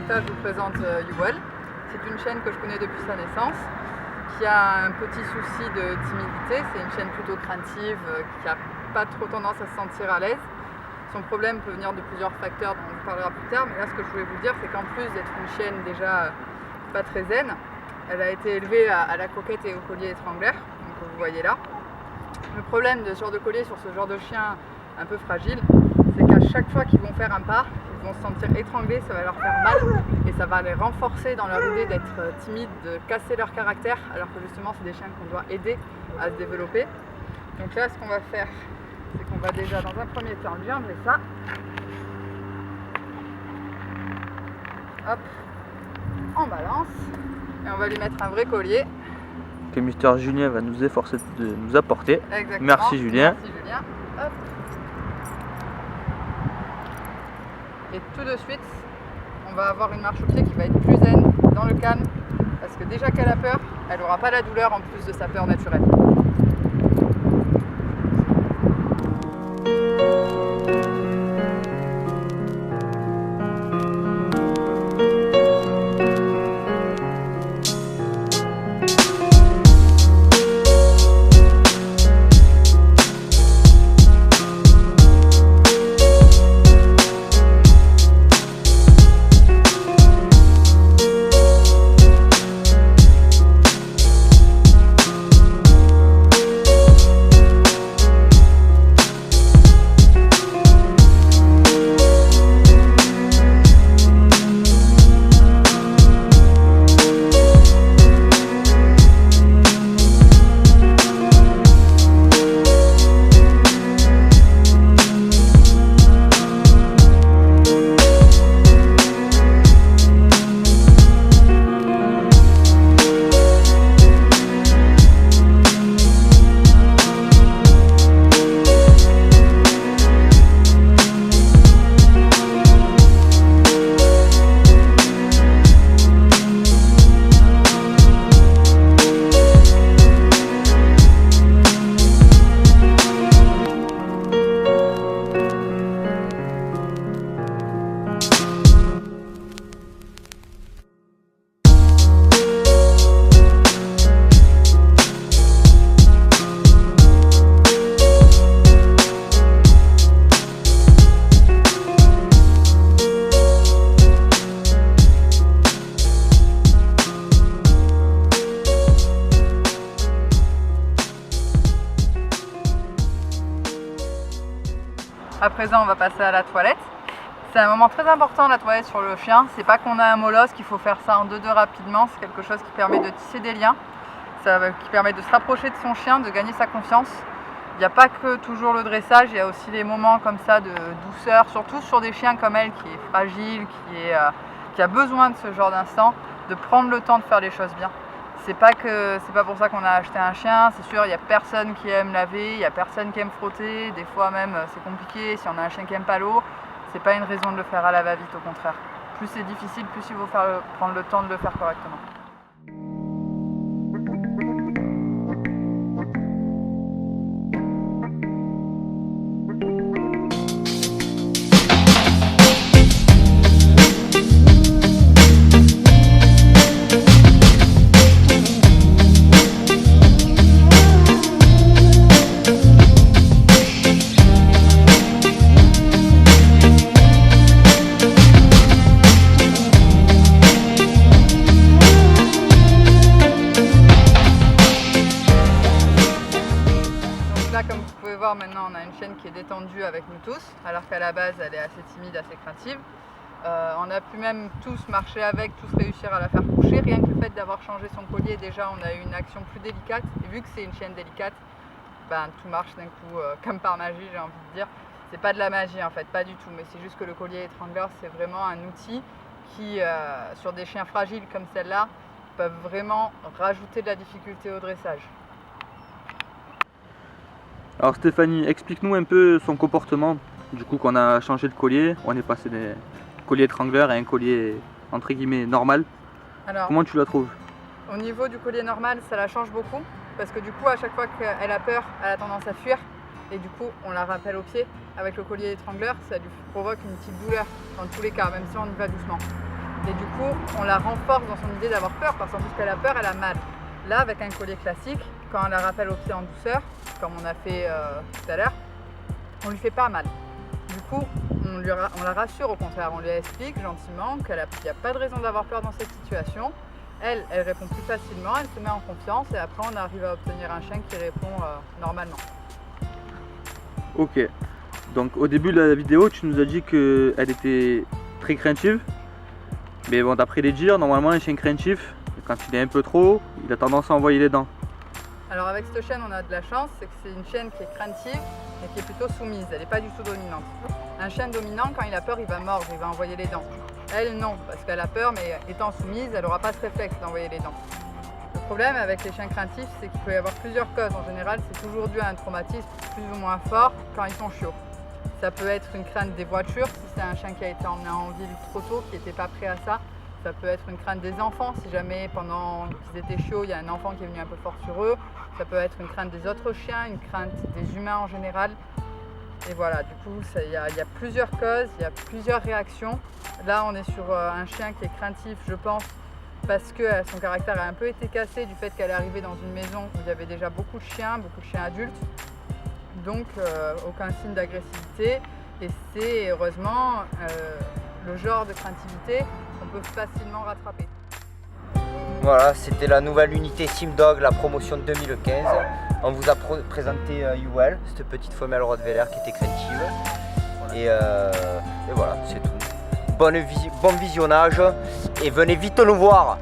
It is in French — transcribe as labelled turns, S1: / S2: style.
S1: là, je vous présente Yuwell. C'est une chaîne que je connais depuis sa naissance, qui a un petit souci de timidité. C'est une chaîne plutôt craintive, qui n'a pas trop tendance à se sentir à l'aise. Son problème peut venir de plusieurs facteurs dont on vous parlera plus tard, mais là ce que je voulais vous dire, c'est qu'en plus d'être une chienne déjà pas très zen, elle a été élevée à la coquette et au collier étranglaire, donc vous voyez là. Le problème de ce genre de collier sur ce genre de chien un peu fragile, c'est qu'à chaque fois qu'ils vont faire un pas, ils vont se sentir étranglés, ça va leur faire mal et ça va les renforcer dans leur idée d'être timides, de casser leur caractère, alors que justement c'est des chiens qu'on doit aider à se développer. Donc là, ce qu'on va faire, c'est qu'on va déjà dans un premier temps lui enlever ça. Hop, on balance et on va lui mettre un vrai collier.
S2: Que Mister Julien va nous efforcer de nous apporter.
S1: Exactement.
S2: Merci Julien.
S1: Merci Julien. Hop. Et tout de suite, on va avoir une marche au pied qui va être plus zen, dans le calme, parce que déjà qu'elle a peur, elle n'aura pas la douleur en plus de sa peur naturelle. À présent, on va passer à la toilette. C'est un moment très important, la toilette sur le chien. C'est pas qu'on a un molosse qu'il faut faire ça en 2-2 rapidement. C'est quelque chose qui permet de tisser des liens, qui permet de se rapprocher de son chien, de gagner sa confiance. Il n'y a pas que toujours le dressage, il y a aussi les moments comme ça de douceur, surtout sur des chiens comme elle qui est fragile, qui a besoin de ce genre d'instant, de prendre le temps de faire les choses bien. C'est pas pour ça qu'on a acheté un chien, c'est sûr, il n'y a personne qui aime laver, il n'y a personne qui aime frotter, des fois même c'est compliqué, si on a un chien qui n'aime pas l'eau, c'est pas une raison de le faire à la va-vite, au contraire. Plus c'est difficile, plus il faut prendre le temps de le faire correctement. Comme vous pouvez voir, maintenant on a une chienne qui est détendue avec nous tous, alors qu'à la base elle est assez timide, assez craintive. On a pu même tous marcher avec, tous réussir à la faire coucher. Rien que le fait d'avoir changé son collier, déjà on a eu une action plus délicate. Et vu que c'est une chienne délicate, ben, tout marche d'un coup comme par magie, j'ai envie de dire. C'est pas de la magie en fait, pas du tout, mais c'est juste que le collier étrangleur c'est vraiment un outil qui, sur des chiens fragiles comme celle-là, peuvent vraiment rajouter de la difficulté au dressage.
S2: Alors Stéphanie, explique-nous un peu son comportement, du coup qu'on a changé de collier, on est passé des colliers étrangleurs à un collier entre guillemets normal. Alors, comment tu la trouves?
S1: Au niveau du collier normal, ça la change beaucoup, parce que du coup à chaque fois qu'elle a peur, elle a tendance à fuir, et du coup on la rappelle au pied. Avec le collier étrangleur, ça lui provoque une petite douleur dans tous les cas, même si on y va doucement. Et du coup, on la renforce dans son idée d'avoir peur, parce qu'en plus qu'elle a peur, elle a mal. Là, avec un collier classique, quand on la rappelle au pied en douceur, comme on a fait tout à l'heure, on lui fait pas mal. Du coup, on la rassure au contraire, on lui explique gentiment qu'il n'y a pas de raison d'avoir peur dans cette situation. Elle répond plus facilement, elle se met en confiance et après on arrive à obtenir un chien qui répond normalement.
S2: Ok, donc au début de la vidéo, tu nous as dit qu'elle était très craintive. Mais bon, d'après les dires, normalement un chien craintif, quand il est un peu trop, il a tendance à envoyer les dents.
S1: Alors avec cette chienne, on a de la chance, c'est que c'est une chienne qui est craintive mais qui est plutôt soumise, elle n'est pas du tout dominante. Un chien dominant, quand il a peur, il va mordre, il va envoyer les dents. Elle non, parce qu'elle a peur, mais étant soumise, elle n'aura pas ce réflexe d'envoyer les dents. Le problème avec les chiens craintifs, c'est qu'il peut y avoir plusieurs causes. En général, c'est toujours dû à un traumatisme plus ou moins fort quand ils sont chiots. Ça peut être une crainte des voitures, si c'est un chien qui a été emmené en ville trop tôt, qui n'était pas prêt à ça. Ça peut être une crainte des enfants, si jamais pendant qu'ils étaient chiots, il y a un enfant qui est venu un peu fort sur eux. Ça peut être une crainte des autres chiens, une crainte des humains en général. Et voilà, du coup, il y a plusieurs causes, il y a plusieurs réactions. Là, on est sur un chien qui est craintif, je pense, parce que son caractère a un peu été cassé du fait qu'elle est arrivée dans une maison où il y avait déjà beaucoup de chiens adultes. Donc, aucun signe d'agressivité. Et c'est heureusement le genre de craintivité qu'on peut facilement rattraper.
S3: Voilà, c'était la nouvelle unité Simdog, la promotion de 2015. On vous a présenté Youel, cette petite femelle Rottweiler qui était craintive. Et voilà, c'est tout. Bon visionnage et venez vite nous voir.